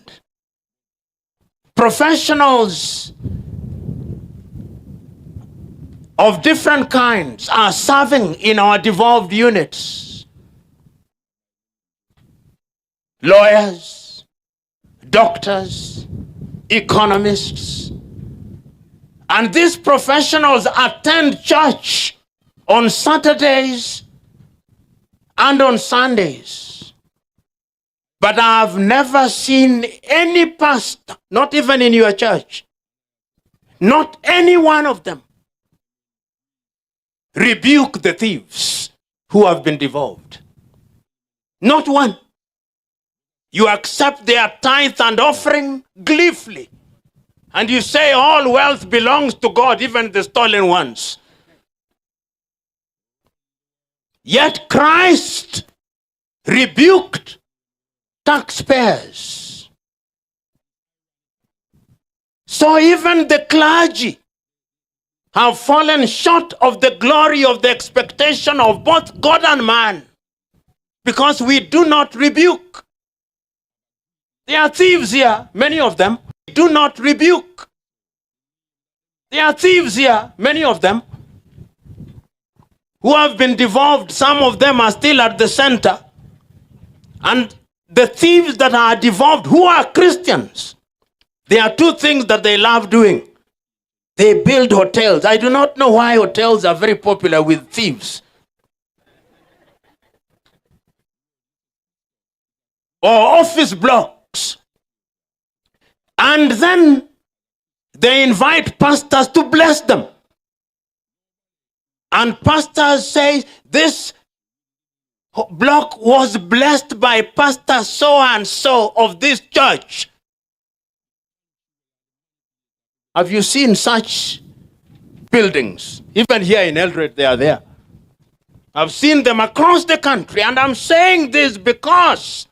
B: Professionals of different kinds are serving in our devolved units. Lawyers, doctors, economists. And these professionals attend church on Saturdays and on Sundays. But I've never seen any pastor, not even in your church, not any one of them, rebuke the thieves who have been devolved. Not one. You accept their tithe and offering gleefully. And you say all wealth belongs to God, even the stolen ones. Yet Christ rebuked taxpayers. So even the clergy have fallen short of the glory of the expectation of both God and man. Because we do not rebuke. There are thieves here, many of them. Do not rebuke. There are thieves here, many of them, who have been devolved. Some of them are still at the center. And the thieves that are devolved, who are Christians, there are two things that they love doing. They build hotels. I do not know why hotels are very popular with thieves. Or office blocks. And then they invite pastors to bless them. And pastors say, this block was blessed by Pastor so and so of this church. Have you seen such buildings? Even here in Eldred, they are there. I've seen them across the country, and I'm saying this because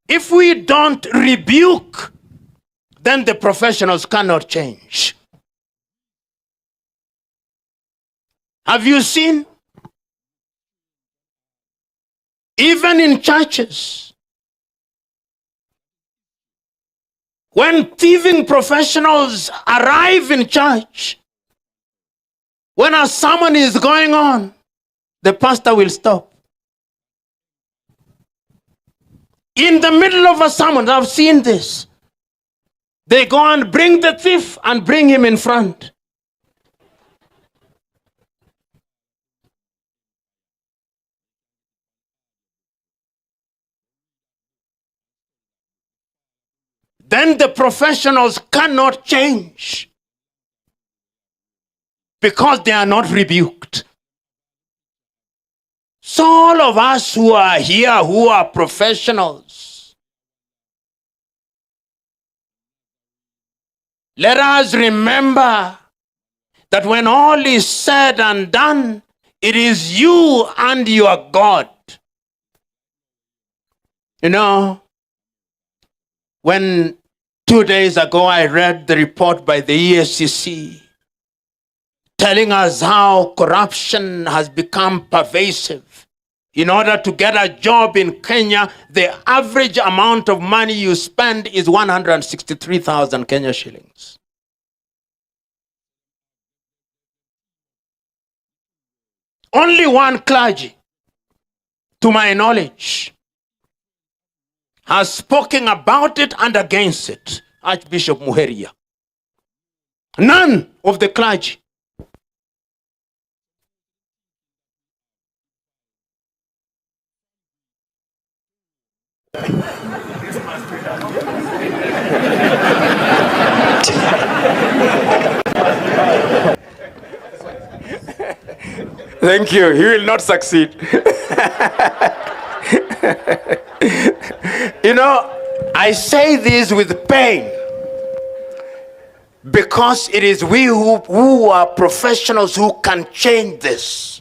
B: if we don't rebuke, then the professionals cannot change. Have you seen? Even in churches, when thieving professionals arrive in church, when a sermon is going on, the pastor will stop. In the middle of a sermon, I've seen this. They go and bring the thief and bring him in front. Then the professionals cannot change because they are not rebuked. So all of us who are here, who are professionals, let us remember that when all is said and done, it is you and your God. You know, when 2 days ago I read the report by the ESCC telling us how corruption has become pervasive. In order to get a job in Kenya, the average amount of money you spend is 163,000 Kenya shillings. Only one clergy, to my knowledge, has spoken about it and against it, Archbishop Muheria. None of the clergy. Thank you. He will not succeed. You know, I say this with pain because it is we who are professionals who can change this.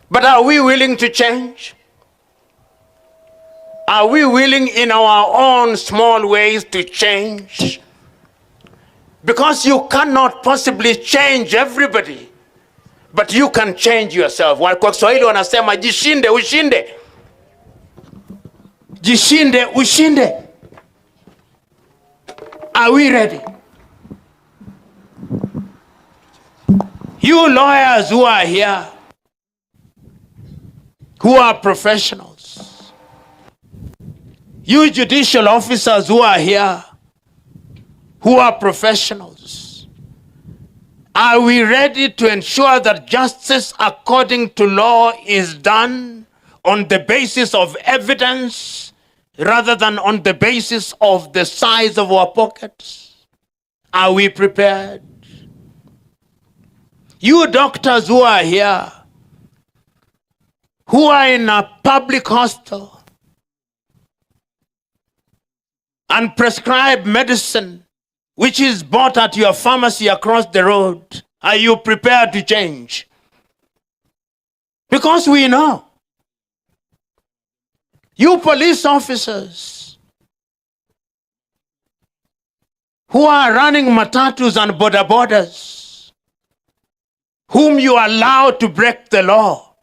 B: But are we willing to change? Are we willing in our own small ways to change? Because you cannot possibly change everybody, but you can change yourself. Kwa Kiswahili wanasema jishinde ushinde. Jishinde ushinde. Are we ready? You lawyers who are here, who are professionals, you judicial officers who are here, who are professionals, are we ready to ensure that justice according to law is done on the basis of evidence rather than on the basis of the size of our pockets? Are we prepared? You doctors who are here, who are in a public hospital and prescribe medicine which is bought at your pharmacy across the road, are you prepared to change? Because we know. You police officers who are running matatus and boda bodas, whom you allow to break the law.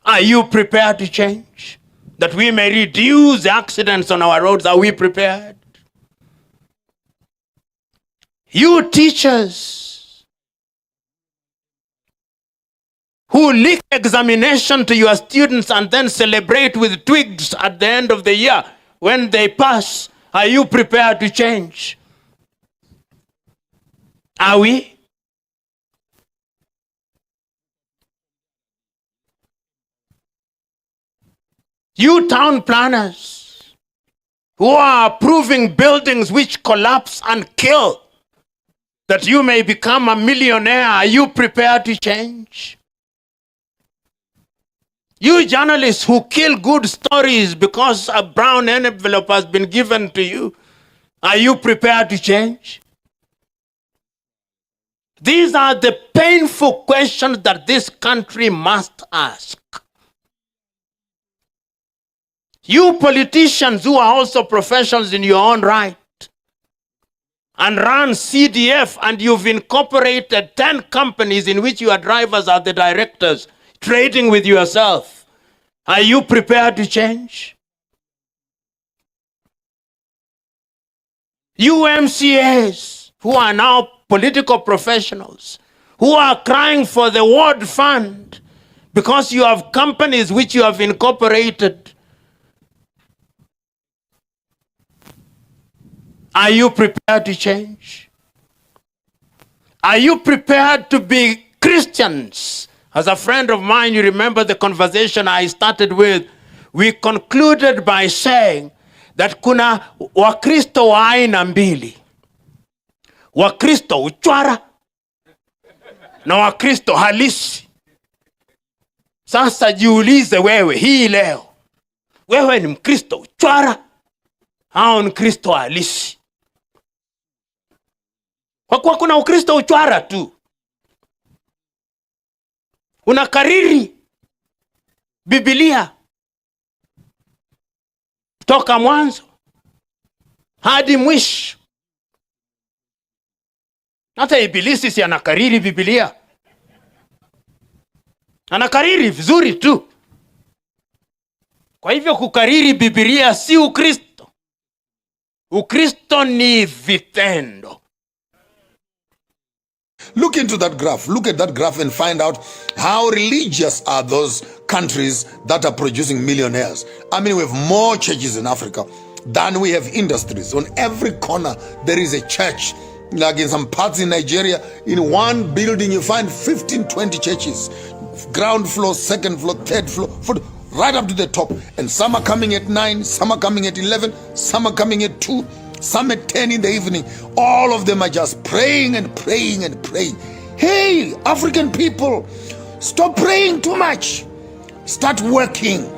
B: Are you prepared to change? That we may reduce the accidents on our roads, are we prepared? You teachers who leak examination to your students and then celebrate with twigs at the end of the year when they pass, are you prepared to change? Are we? You town planners who are approving buildings which collapse and kill, that you may become a millionaire, are you prepared to change? You journalists who kill good stories because a brown envelope has been given to you, are you prepared to change? These are the painful questions that this country must ask. You politicians who are also professionals in your own right and run CDF, and you've incorporated 10 companies in which your drivers are the directors, trading with yourself. Are you prepared to change? You MCAs who are now political professionals, who are crying for the ward fund because you have companies which you have incorporated. Are you prepared to change? Are you prepared to be Christians? As a friend of mine, you remember the conversation I started with, we concluded by saying that kuna Wakristo wa aina mbili. Wakristo uchwara na Wakristo halisi. Sasa jiulize wewe hii leo, wewe ni Mkristo uchwara au ni Kristo halisi? Kwa kuwa kuna Ukristo uchwara tu, unakariri Biblia toka mwanzo hadi mwisho. Hata Ibilisi si anakariri Biblia, anakariri vizuri tu. Kwa hivyo kukariri Biblia si Ukristo. Ukristo ni vitendo.
E: Look into that graph. Look at that graph and find out how religious are those countries that are producing millionaires. I mean, we have more churches in Africa than we have industries. On every corner, there is a church. Like in some parts in Nigeria, in one building, you find 15, 20 churches. Ground floor, second floor, third floor, right up to the top. And some are coming at 9, some are coming at 11, some are coming at 2. Some at 10 in the evening. All of them are just praying and praying and praying. Hey, African people, stop praying too much. Start working.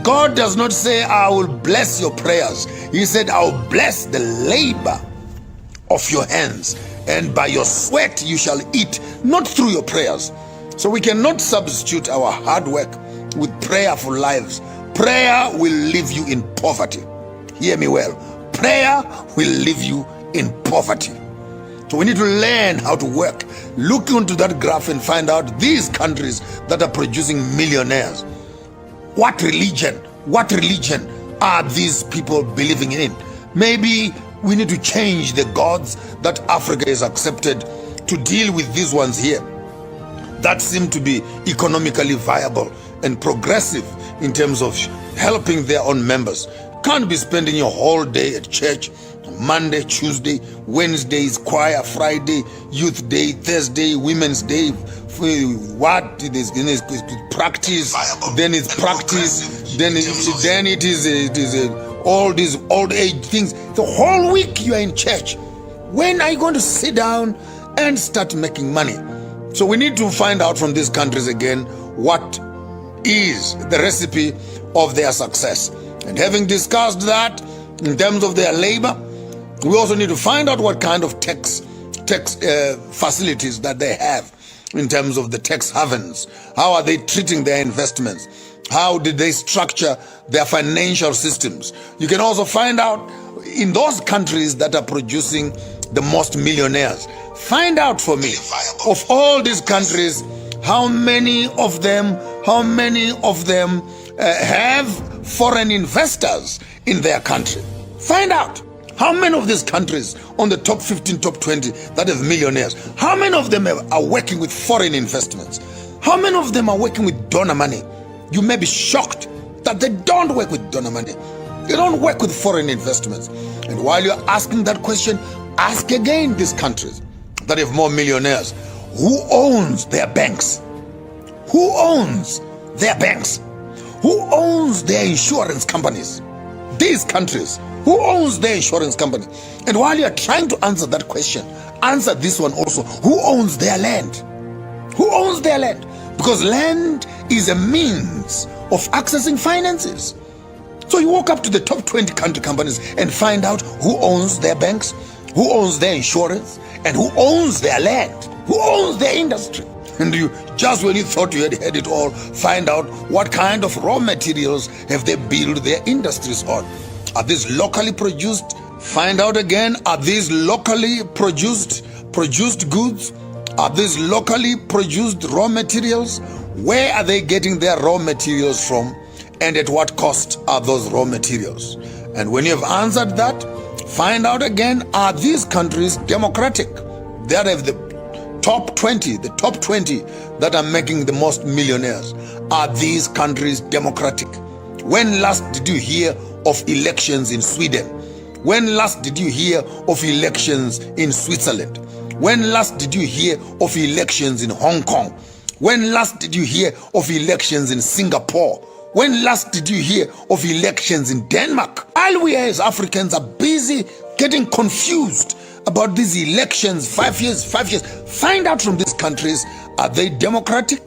E: God does not say, I will bless your prayers. He said, I will bless the labor of your hands, and by your sweat you shall eat, not through your prayers. So we cannot substitute our hard work with prayerful lives. Prayer will leave you in poverty. Hear me well. Prayer will leave you in poverty. So we need to learn how to work. Look into that graph and find out these countries that are producing millionaires. What religion are these people believing in? Maybe we need to change the gods that Africa is accepted to deal with these ones here that seem to be economically viable and progressive in terms of helping their own members. Can't be spending your whole day at church. Monday, Tuesday, Wednesdays, choir, Friday, youth day, Thursday, women's day. What it is practice, then it's practice, then it is all these old age things. The whole week you are in church. When are you going to sit down and start making money? So we need to find out from these countries again what is the recipe of their success. And having discussed that in terms of their labor, we also need to find out what kind of tax facilities that they have in terms of the tax havens. How are they treating their investments? How did they structure their financial systems? You can also find out in those countries that are producing the most millionaires. Find out for me, of all these countries, how many of them have foreign investors in their country. Find out how many of these countries on the top 15, top 20 that have millionaires, how many of them are working with foreign investments? How many of them are working with donor money? You may be shocked that they don't work with donor money. They don't work with foreign investments. And while you're asking that question, ask again these countries that have more millionaires. Who owns their banks? Who owns their banks? Who owns their insurance companies? These countries, who owns their insurance company? And while you're trying to answer that question, answer this one also. Who owns their land? Who owns their land? Because land is a means of accessing finances. So you walk up to the top 20 country companies and find out who owns their banks, who owns their insurance, and who owns their land, who owns their industry. And you, just when you thought you had it all, find out what kind of raw materials have they built their industries on. Are these locally produced? Find out again, are these locally produced goods? Are these locally produced raw materials? Where are they getting their raw materials from? And at what cost are those raw materials? And when you have answered that, find out again, are these countries democratic? They have the top 20 that are making the most millionaires. Are these countries democratic? When last did you hear of elections in Sweden? When last did you hear of elections in Switzerland? When last did you hear of elections in Hong Kong? When last did you hear of elections in Singapore? When last did you hear of elections in Denmark? While we as Africans are busy getting confused about these elections, 5 years, find out from these countries, are they democratic?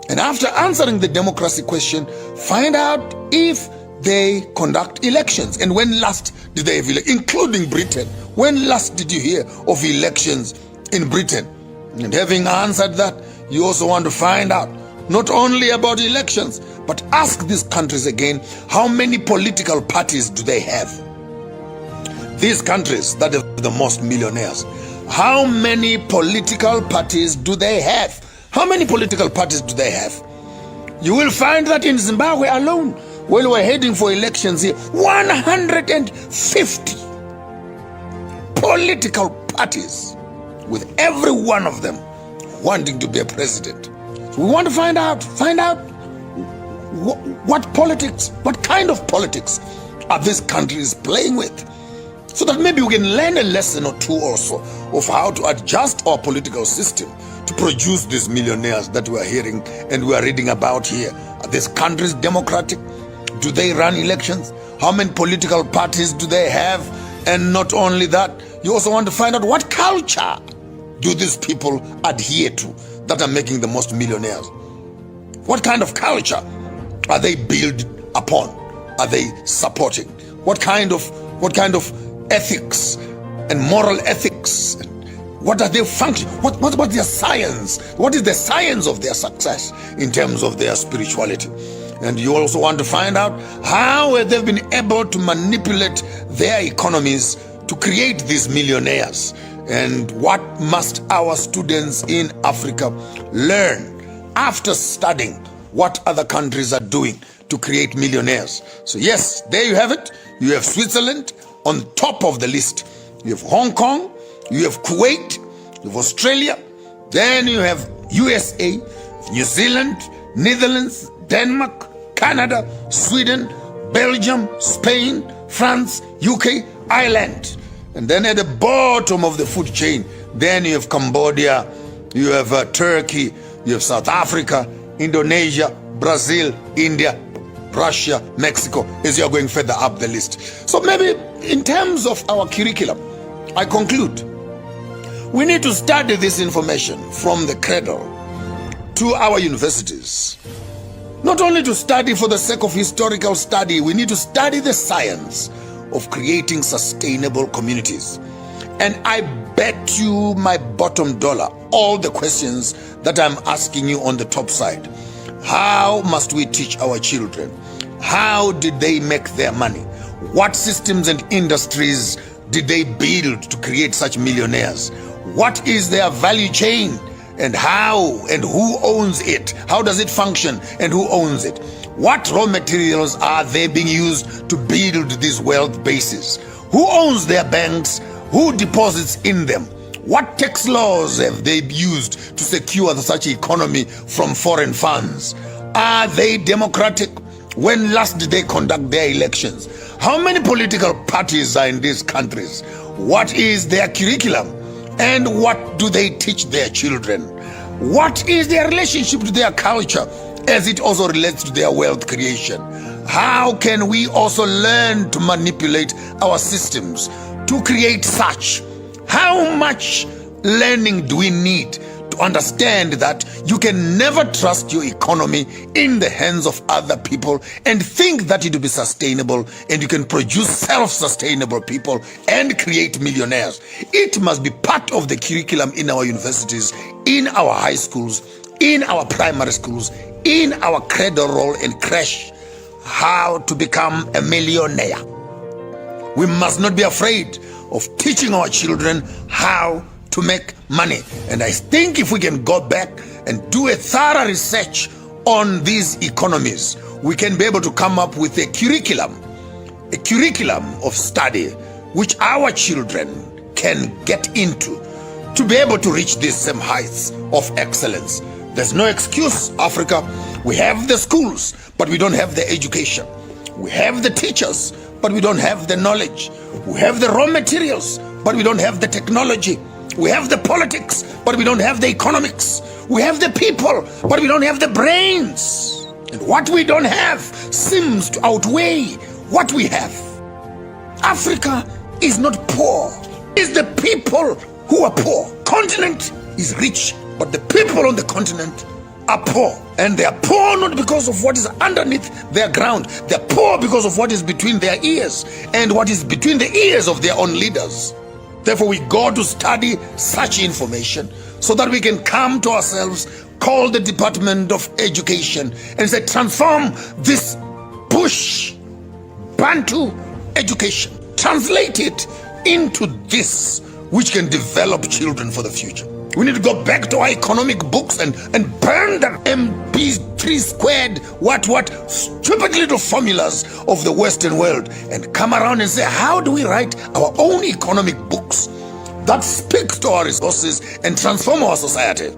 E: And after answering the democracy question, find out if they conduct elections. And when last did they have elections, including Britain? When last did you hear of elections in Britain? And having answered that, you also want to find out not only about elections, but ask these countries again, how many political parties do they have? These countries that have the most millionaires, how many political parties do they have? How many political parties do they have? You will find that in Zimbabwe alone, when we're heading for elections here, 150 political parties, with every one of them wanting to be a president. So we want to find out what politics, what kind of politics are these countries playing with, so that maybe we can learn a lesson or two also of how to adjust our political system to produce these millionaires that we are hearing and we are reading about here. Are these countries democratic? Do they run elections? How many political parties do they have? And not only that, you also want to find out what culture do these people adhere to that are making the most millionaires? What kind of culture are they built upon? Are they supporting? What kind of ethics and moral ethics? What are they function? What their science? What is the science of their success in terms of their spirituality? And you also want to find out how they've been able to manipulate their economies to create these millionaires. And what must our students in Africa learn after studying what other countries are doing to create millionaires? So yes, there you have it. You have Switzerland on top of the list. You have Hong Kong, you have Kuwait, you have Australia, then you have USA, New Zealand, Netherlands, Denmark, Canada, Sweden, Belgium, Spain, France, UK, Ireland. And then at the bottom of the food chain, then you have Cambodia, you have Turkey, you have South Africa, Indonesia, Brazil, India, Russia, Mexico, as you are going further up the list. So maybe in terms of our curriculum, I conclude, we need to study this information from the cradle to our universities. Not only to study for the sake of historical study, we need to study the science of creating sustainable communities. And I bet you my bottom dollar, all the questions that I'm asking you on the top side. How must we teach our children? How did they make their money? What systems and industries did they build to create such millionaires? What is their value chain? and how and who owns it? How does it function and who owns it? What raw materials are they being used to build these wealth bases? Who owns their banks? Who deposits in them? What tax laws have they used to secure such economy from foreign funds? Are they democratic? When last did they conduct their elections? How many political parties are in these countries? What is their curriculum? And what do they teach their children? What is their relationship to their culture as it also relates to their wealth creation? How can we also learn to manipulate our systems to create such? How much learning do we need to understand that you can never trust your economy in the hands of other people and think that it will be sustainable and you can produce self-sustainable people and create millionaires? It must be part of the curriculum in our universities, in our high schools, in our primary schools, in our cradle roll and crash, how to become a millionaire. We must not be afraid of teaching our children how to make money. And I think if we can go back and do a thorough research on these economies, we can be able to come up with a curriculum of study which our children can get into to be able to reach these same heights of excellence. There's no excuse, Africa. We have the schools, but we don't have the education. We have the teachers, but we don't have the knowledge. We have the raw materials, but we don't have the technology. We have the politics, but we don't have the economics. We have the people, but we don't have the brains. And what we don't have seems to outweigh what we have. Africa is not poor. It's the people who are poor. Continent is rich, but the people on the continent are poor. And they are poor not because of what is underneath their ground. They are poor because of what is between their ears and what is between the ears of their own leaders. Therefore, we go to study such information so that we can come to ourselves, call the Department of Education and say, transform this bush Bantu education, translate it into this which can develop children for the future. We need to go back to our economic books and burn them MP3 squared, what stupid little formulas of the Western world and come around and say, how do we write our own economic books that speak to our resources and transform our society?